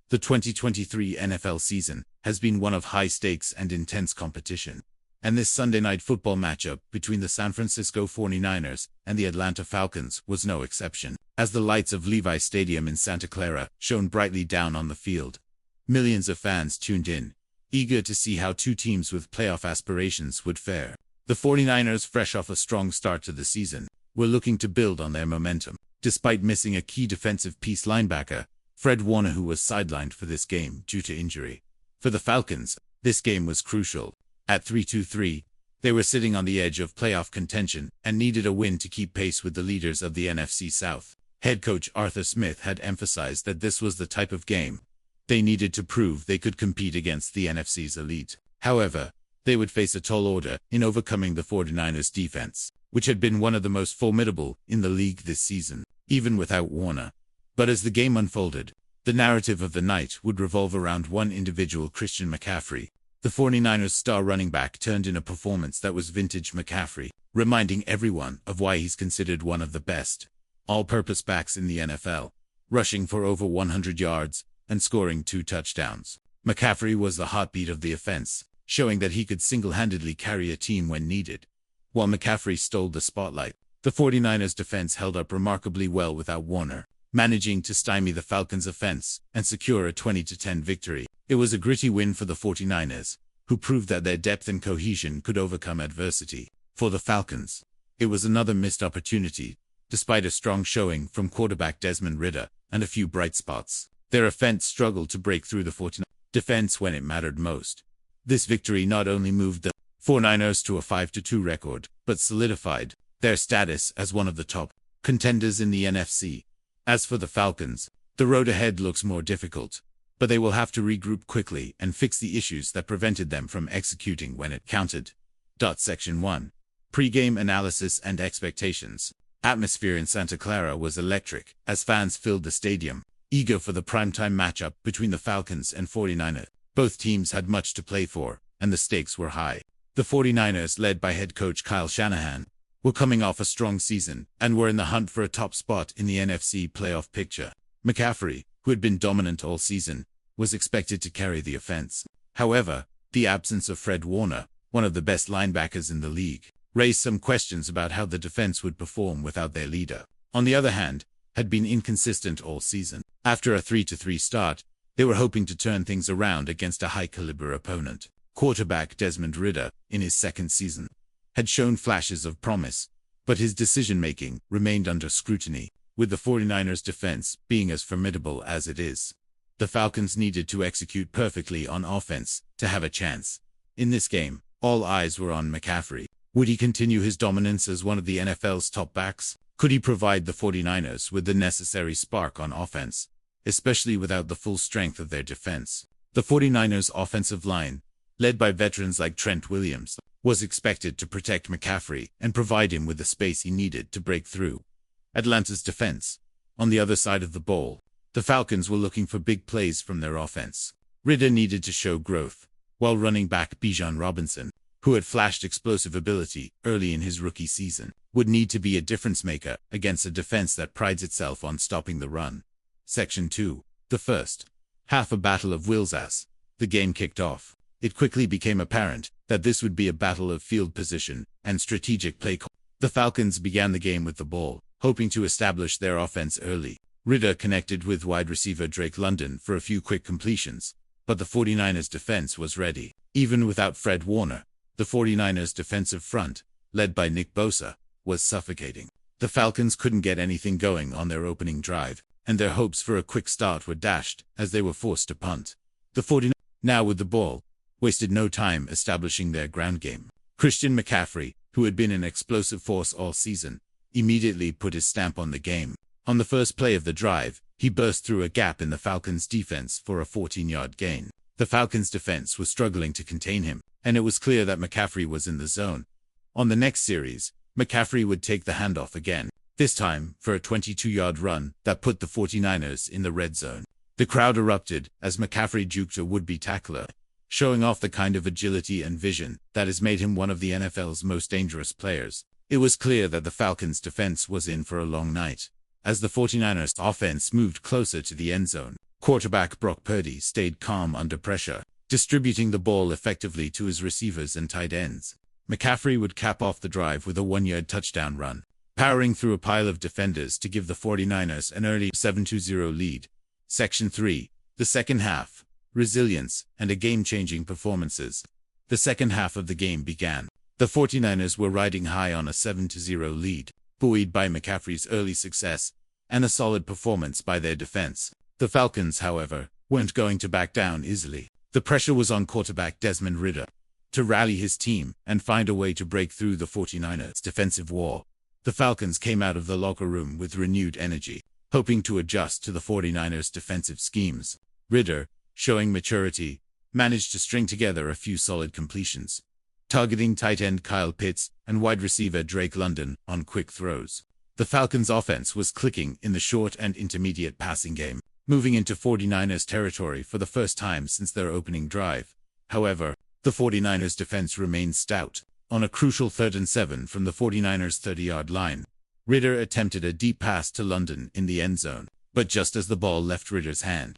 The 2023 NFL season has been one of high stakes and intense competition. And this Sunday night football matchup between the San Francisco 49ers and the Atlanta Falcons was no exception, as the lights of Levi Stadium in Santa Clara shone brightly down on the field. Millions of fans tuned in, eager to see how two teams with playoff aspirations would fare. The 49ers, fresh off a strong start to the season, were looking to build on their momentum, despite missing a key defensive piece linebacker, Fred Warner, who was sidelined for this game due to injury. For the Falcons, this game was crucial. At 3-2-3, they were sitting on the edge of playoff contention and needed a win to keep pace with the leaders of the NFC South. Head coach Arthur Smith had emphasized that this was the type of game they needed to prove they could compete against the NFC's elite. However, they would face a tall order in overcoming the 49ers defense, which had been one of the most formidable in the league this season, even without Warner. But as the game unfolded, the narrative of the night would revolve around one individual, Christian McCaffrey. The 49ers star running back turned in a performance that was vintage McCaffrey, reminding everyone of why he's considered one of the best all-purpose backs in the NFL, rushing for over 100 yards and scoring 2 touchdowns. McCaffrey was the heartbeat of the offense, showing that he could single-handedly carry a team when needed. While McCaffrey stole the spotlight, the 49ers defense held up remarkably well without Warner, managing to stymie the Falcons' offense and secure a 20-10 victory. It was a gritty win for the 49ers, who proved that their depth and cohesion could overcome adversity. For the Falcons, it was another missed opportunity, despite a strong showing from quarterback Desmond Ridder and a few bright spots. Their offense struggled to break through the 49ers' defense when it mattered most. This victory not only moved the 49ers to a 5-2 record, but solidified their status as one of the top contenders in the NFC. As for the Falcons, the road ahead looks more difficult, but they will have to regroup quickly and fix the issues that prevented them from executing when it counted. Section 1. Pre-game analysis and expectations. Atmosphere in Santa Clara was electric, as fans filled the stadium, eager for the primetime matchup between the Falcons and 49ers. Both teams had much to play for, and the stakes were high. The 49ers, led by head coach Kyle Shanahan, were coming off a strong season and were in the hunt for a top spot in the NFC playoff picture. McCaffrey, who had been dominant all season, was expected to carry the offense. However, the absence of Fred Warner, one of the best linebackers in the league, raised some questions about how the defense would perform without their leader. On the other hand, had been inconsistent all season. After a 3-3 start, they were hoping to turn things around against a high-caliber opponent. Quarterback Desmond Ridder, in his second season, had shown flashes of promise, but his decision-making remained under scrutiny, with the 49ers' defense being as formidable as it is. The Falcons needed to execute perfectly on offense to have a chance. In this game, all eyes were on McCaffrey. Would he continue his dominance as one of the NFL's top backs? Could he provide the 49ers with the necessary spark on offense, especially without the full strength of their defense? The 49ers' offensive line, led by veterans like Trent Williams, was expected to protect McCaffrey and provide him with the space he needed to break through. Atlanta's defense. On the other side of the ball, the Falcons were looking for big plays from their offense. Ridder needed to show growth, while running back Bijan Robinson, who had flashed explosive ability early in his rookie season, would need to be a difference-maker against a defense that prides itself on stopping the run. Section 2. The first half, a battle of wills. As the game kicked off, it quickly became apparent that this would be a battle of field position and strategic play call. The Falcons began the game with the ball, hoping to establish their offense early. Ridder connected with wide receiver Drake London for a few quick completions, but the 49ers' defense was ready. Even without Fred Warner, the 49ers' defensive front, led by Nick Bosa, was suffocating. The Falcons couldn't get anything going on their opening drive, and their hopes for a quick start were dashed as they were forced to punt. The 49ers, now with the ball, wasted no time establishing their ground game. Christian McCaffrey, who had been an explosive force all season, immediately put his stamp on the game. On the first play of the drive, he burst through a gap in the Falcons' defense for a 14-yard gain. The Falcons' defense was struggling to contain him, and it was clear that McCaffrey was in the zone. On the next series, McCaffrey would take the handoff again, this time for a 22-yard run that put the 49ers in the red zone. The crowd erupted as McCaffrey juked a would-be tackler, showing off the kind of agility and vision that has made him one of the NFL's most dangerous players. It was clear that the Falcons' defense was in for a long night. As the 49ers' offense moved closer to the end zone, Quarterback Brock Purdy stayed calm under pressure, distributing the ball effectively to his receivers and tight ends. McCaffrey would cap off the drive with a 1-yard touchdown run, powering through a pile of defenders to give the 49ers an early 7-0 lead. Section 3. The second half. Resilience and a game-changing performances. The second half of the game began. The 49ers were riding high on a 7-0 lead, buoyed by McCaffrey's early success and a solid performance by their defense. The Falcons, however, weren't going to back down easily. The pressure was on quarterback Desmond Ridder to rally his team and find a way to break through the 49ers' defensive wall. The Falcons came out of the locker room with renewed energy, hoping to adjust to the 49ers' defensive schemes. Ridder, showing maturity, managed to string together a few solid completions, targeting tight end Kyle Pitts and wide receiver Drake London on quick throws. The Falcons' offense was clicking in the short and intermediate passing game, moving into 49ers territory for the first time since their opening drive. However, the 49ers' defense remained stout. On a crucial 3rd and 7 from the 49ers' 30-yard line, Ridder attempted a deep pass to London in the end zone, but just as the ball left Ridder's hand,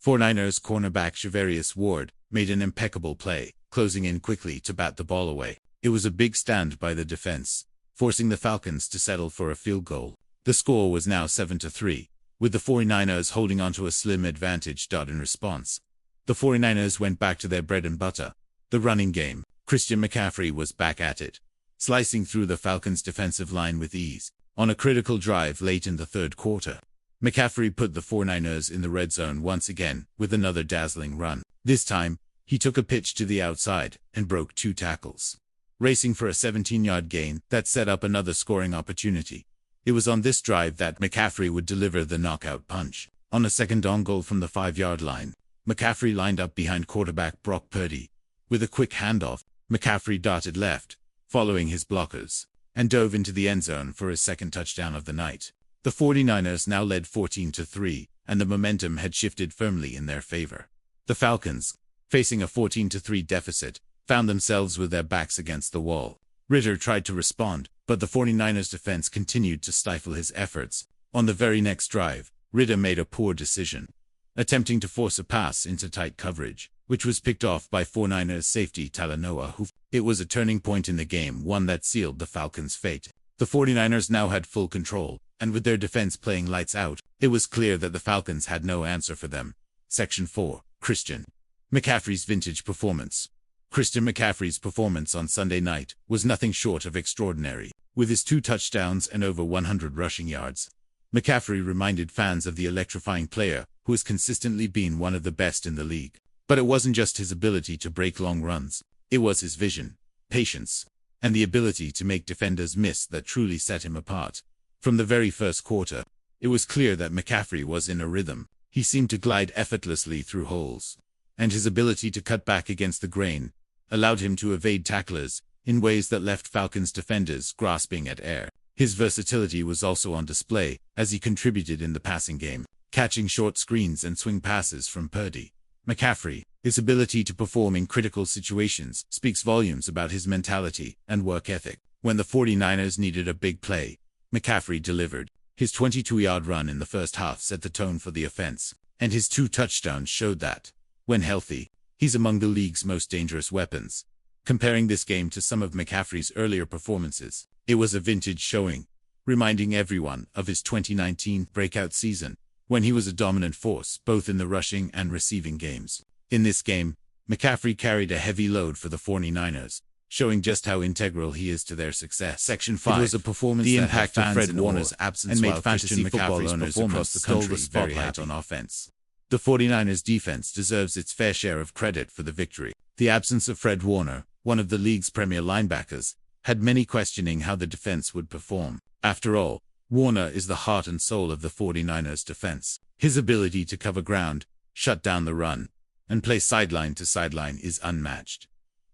49ers cornerback Charvarius Ward made an impeccable play, closing in quickly to bat the ball away. It was a big stand by the defense, forcing the Falcons to settle for a field goal. The score was now 7-3, with the 49ers holding onto a slim advantage. In response, the 49ers went back to their bread and butter, the running game. Christian McCaffrey was back at it, slicing through the Falcons' defensive line with ease. On a critical drive late in the third quarter, McCaffrey put the 49ers in the red zone once again with another dazzling run. This time, he took a pitch to the outside and broke 2 tackles, racing for a 17-yard gain that set up another scoring opportunity. It was on this drive that McCaffrey would deliver the knockout punch. On a second-down goal from the 5-yard line, McCaffrey lined up behind quarterback Brock Purdy. With a quick handoff, McCaffrey darted left, following his blockers, and dove into the end zone for his second touchdown of the night. The 49ers now led 14-3, and the momentum had shifted firmly in their favor. The Falcons, facing a 14-3 deficit, found themselves with their backs against the wall. Ridder tried to respond, but the 49ers defense continued to stifle his efforts. On the very next drive, Ridder made a poor decision, attempting to force a pass into tight coverage, which was picked off by 49ers safety Talanoa. It was a turning point in the game, one that sealed the Falcons' fate. The 49ers now had full control, and with their defense playing lights out, it was clear that the Falcons had no answer for them. Section 4. Christian McCaffrey's vintage performance. Christian McCaffrey's performance on Sunday night was nothing short of extraordinary. With his 2 touchdowns and over 100 rushing yards, McCaffrey reminded fans of the electrifying player who has consistently been one of the best in the league. But it wasn't just his ability to break long runs. It was his vision, patience, and the ability to make defenders miss that truly set him apart. From the very first quarter, it was clear that McCaffrey was in a rhythm. He seemed to glide effortlessly through holes, and his ability to cut back against the grain allowed him to evade tacklers in ways that left Falcons defenders grasping at air. His versatility was also on display as he contributed in the passing game, catching short screens and swing passes from Purdy. McCaffrey, his ability to perform in critical situations, speaks volumes about his mentality and work ethic. When the 49ers needed a big play, McCaffrey delivered. His 22-yard run in the first half set the tone for the offense, and his 2 touchdowns showed that, when healthy, he's among the league's most dangerous weapons. Comparing this game to some of McCaffrey's earlier performances, it was a vintage showing, reminding everyone of his 2019 breakout season, when he was a dominant force both in the rushing and receiving games. In this game, McCaffrey carried a heavy load for the 49ers, showing just how integral he is to their success. Section 5. It was a performance the impact of Fred Warner's absence and made fantasy football owners across the country very happy on offense. The 49ers defense deserves its fair share of credit for the victory. The absence of Fred Warner, one of the league's premier linebackers, had many questioning how the defense would perform. After all, Warner is the heart and soul of the 49ers defense. His ability to cover ground, shut down the run, and play sideline to sideline is unmatched.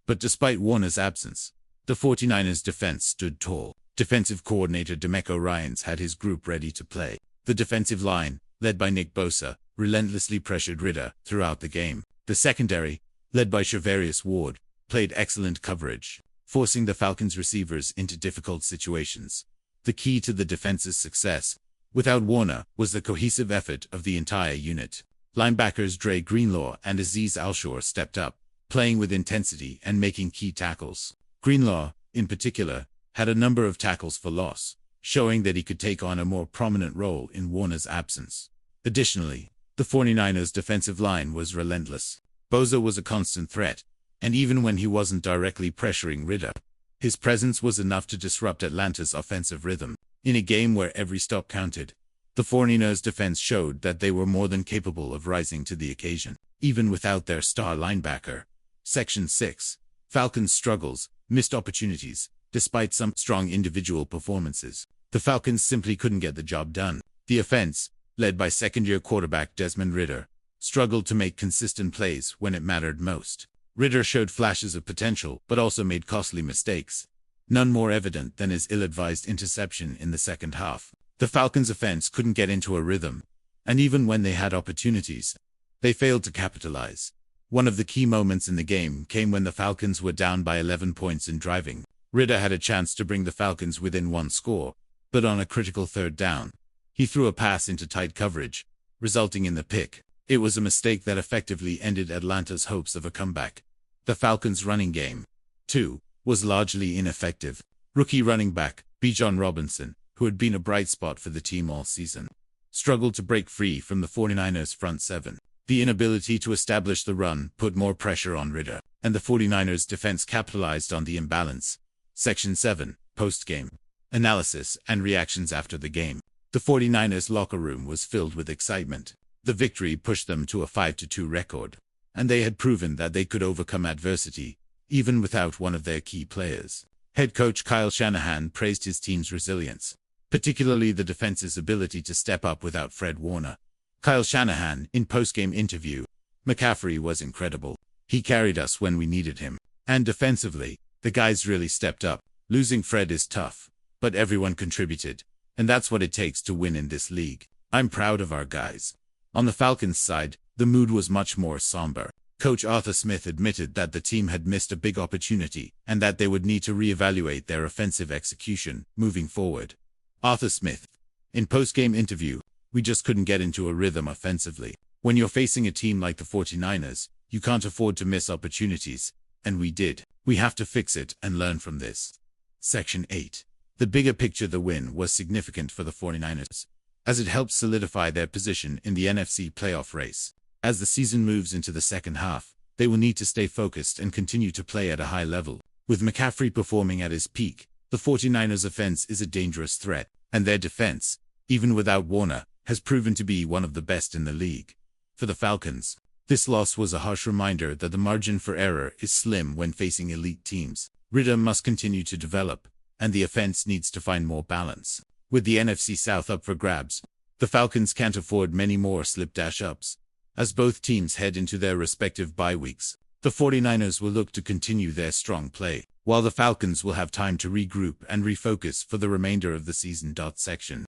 But despite Warner's absence, the 49ers defense stood tall. Defensive coordinator DeMeco Ryans had his group ready to play. The defensive line, led by Nick Bosa, relentlessly pressured Ridder throughout the game. The secondary, led by Charvarius Ward, played excellent coverage, forcing the Falcons receivers into difficult situations. The key to the defense's success, without Warner, was the cohesive effort of the entire unit. Linebackers Dre Greenlaw and Azeez Alshore stepped up, playing with intensity and making key tackles. Greenlaw, in particular, had a number of tackles for loss, showing that he could take on a more prominent role in Warner's absence. Additionally, the 49ers' defensive line was relentless. Bosa was a constant threat, and even when he wasn't directly pressuring Ridder, his presence was enough to disrupt Atlanta's offensive rhythm. In a game where every stop counted, the 49ers' defense showed that they were more than capable of rising to the occasion, even without their star linebacker. Section 6. Falcons' struggles, missed opportunities. Despite some strong individual performances, the Falcons simply couldn't get the job done. The offense, led by second-year quarterback Desmond Ridder, struggled to make consistent plays when it mattered most. Ridder showed flashes of potential but also made costly mistakes, none more evident than his ill-advised interception in the second half. The Falcons' offense couldn't get into a rhythm, and even when they had opportunities, they failed to capitalize. One of the key moments in the game came when the Falcons were down by 11 points in driving. Ridder had a chance to bring the Falcons within one score, but on a critical third down, he threw a pass into tight coverage, resulting in the pick. It was a mistake that effectively ended Atlanta's hopes of a comeback. The Falcons' running game, too, was largely ineffective. Rookie running back Bijan Robinson, who had been a bright spot for the team all season, struggled to break free from the 49ers' front seven. The inability to establish the run put more pressure on Ridder, and the 49ers' defense capitalized on the imbalance. Section 7. Post-game analysis and reactions after the game. The 49ers' locker room was filled with excitement. The victory pushed them to a 5-2 record, and they had proven that they could overcome adversity, even without one of their key players. Head coach Kyle Shanahan praised his team's resilience, particularly the defense's ability to step up without Fred Warner. Kyle Shanahan, in post-game interview, McCaffrey was incredible. He carried us when we needed him. And defensively, the guys really stepped up. Losing Fred is tough, but everyone contributed, and that's what it takes to win in this league. I'm proud of our guys. On the Falcons' side, the mood was much more somber. Coach Arthur Smith admitted that the team had missed a big opportunity and that they would need to reevaluate their offensive execution moving forward. Arthur Smith, in post-game interview, "We just couldn't get into a rhythm offensively. When you're facing a team like the 49ers, you can't afford to miss opportunities, and we did. We have to fix it and learn from this." Section 8. The bigger picture: the win was significant for the 49ers, as it helped solidify their position in the NFC playoff race. As the season moves into the second half, they will need to stay focused and continue to play at a high level. With McCaffrey performing at his peak, the 49ers' offense is a dangerous threat, and their defense, even without Warner, has proven to be one of the best in the league. For the Falcons, this loss was a harsh reminder that the margin for error is slim when facing elite teams. Ridder must continue to develop, and the offense needs to find more balance. With the NFC South up for grabs, the Falcons can't afford many more slip-ups. As both teams head into their respective bye weeks, the 49ers will look to continue their strong play, while the Falcons will have time to regroup and refocus for the remainder of the season. Section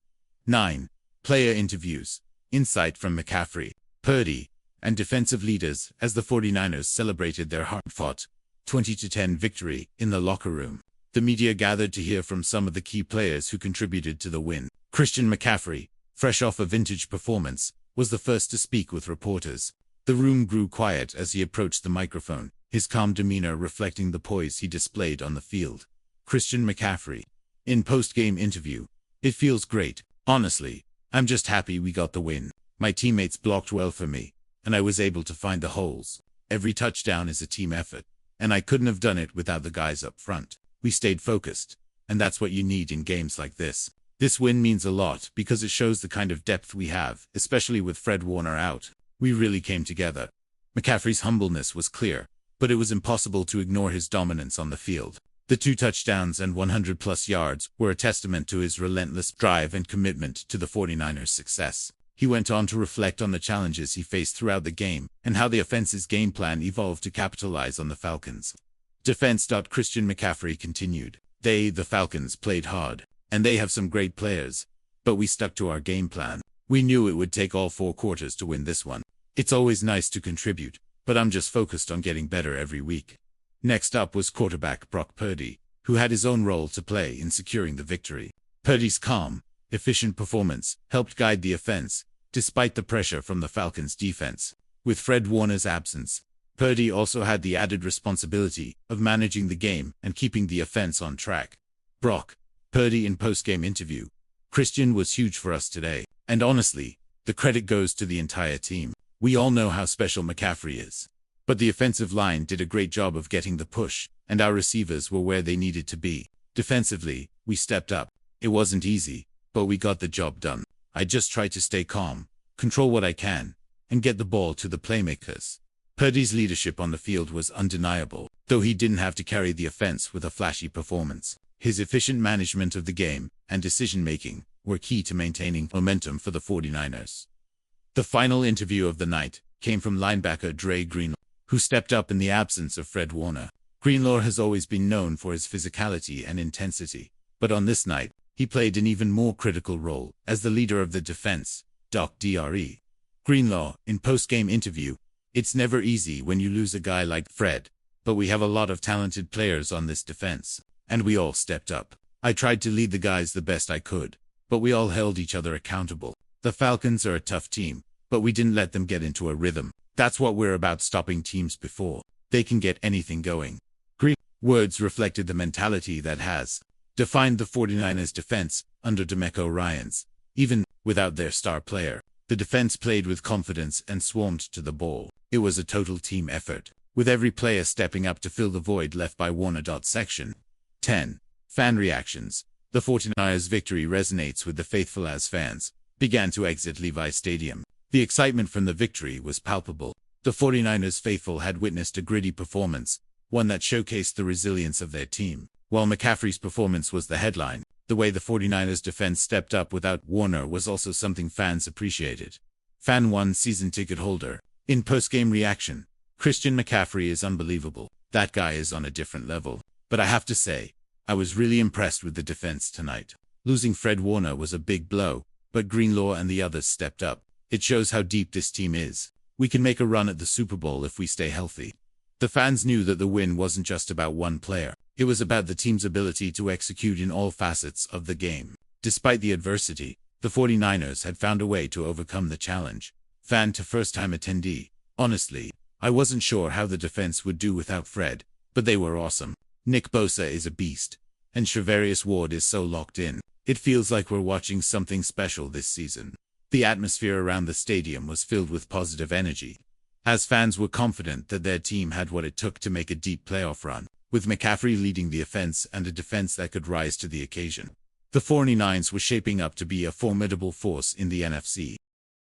9. Player interviews. Insight from McCaffrey, Purdy, and defensive leaders as the 49ers celebrated their hard-fought 20-10 victory in the locker room. The media gathered to hear from some of the key players who contributed to the win. Christian McCaffrey, fresh off a vintage performance, was the first to speak with reporters. The room grew quiet as he approached the microphone, his calm demeanor reflecting the poise he displayed on the field. Christian McCaffrey, in post-game interview, "It feels great. Honestly, I'm just happy we got the win. My teammates blocked well for me, and I was able to find the holes. Every touchdown is a team effort, and I couldn't have done it without the guys up front. We stayed focused, and that's what you need in games like this. This win means a lot because it shows the kind of depth we have, especially with Fred Warner out. We really came together." McCaffrey's humbleness was clear, but it was impossible to ignore his dominance on the field. The 2 touchdowns and 100-plus yards were a testament to his relentless drive and commitment to the 49ers' success. He went on to reflect on the challenges he faced throughout the game and how the offense's game plan evolved to capitalize on the Falcons. Defense. Christian McCaffrey continued, "The Falcons played hard, and they have some great players, but we stuck to our game plan. We knew it would take all 4 quarters to win this one. It's always nice to contribute, but I'm just focused on getting better every week." Next up was quarterback Brock Purdy, who had his own role to play in securing the victory. Purdy's calm, efficient performance helped guide the offense, despite the pressure from the Falcons' defense. With Fred Warner's absence, Purdy also had the added responsibility of managing the game and keeping the offense on track. Brock Purdy in post-game interview. Christian was huge for us today, and honestly, the credit goes to the entire team. We all know how special McCaffrey is. But the offensive line did a great job of getting the push, and our receivers were where they needed to be. Defensively, we stepped up. It wasn't easy, but we got the job done. I just tried to stay calm, control what I can, and get the ball to the playmakers. Purdy's leadership on the field was undeniable, though he didn't have to carry the offense with a flashy performance. His efficient management of the game and decision-making were key to maintaining momentum for the 49ers. The final interview of the night came from linebacker Dre Greenlaw, who stepped up in the absence of Fred Warner. Greenlaw has always been known for his physicality and intensity, but on this night, he played an even more critical role as the leader of the defense. Dre Greenlaw, in post-game interview, "It's never easy when you lose a guy like Fred, but we have a lot of talented players on this defense, and we all stepped up. I tried to lead the guys the best I could, but we all held each other accountable. The Falcons are a tough team, but we didn't let them get into a rhythm. That's what we're about, stopping teams before they can get anything going." Green's words reflected the mentality that has defined the 49ers defense under DeMeco Ryans. Even without their star player, the defense played with confidence and swarmed to the ball. It was a total team effort, with every player stepping up to fill the void left by Warner. Section 10. Fan reactions. The 49ers victory resonates with the faithful as fans began to exit Levi's Stadium. The excitement from the victory was palpable. The 49ers faithful had witnessed a gritty performance, one that showcased the resilience of their team. While McCaffrey's performance was the headline, the way the 49ers defense stepped up without Warner was also something fans appreciated. Fan 1 season ticket holder. In post-game reaction, Christian McCaffrey is unbelievable. That guy is on a different level. But I have to say, I was really impressed with the defense tonight. Losing Fred Warner was a big blow, but Greenlaw and the others stepped up. It shows how deep this team is. We can make a run at the Super Bowl if we stay healthy. The fans knew that the win wasn't just about one player. It was about the team's ability to execute in all facets of the game. Despite the adversity, the 49ers had found a way to overcome the challenge. Fan to first-time attendee. Honestly, I wasn't sure how the defense would do without Fred, but they were awesome. Nick Bosa is a beast, and Charvarius Ward is so locked in. It feels like we're watching something special this season. The atmosphere around the stadium was filled with positive energy, as fans were confident that their team had what it took to make a deep playoff run, with McCaffrey leading the offense and a defense that could rise to the occasion. The 49ers were shaping up to be a formidable force in the NFC.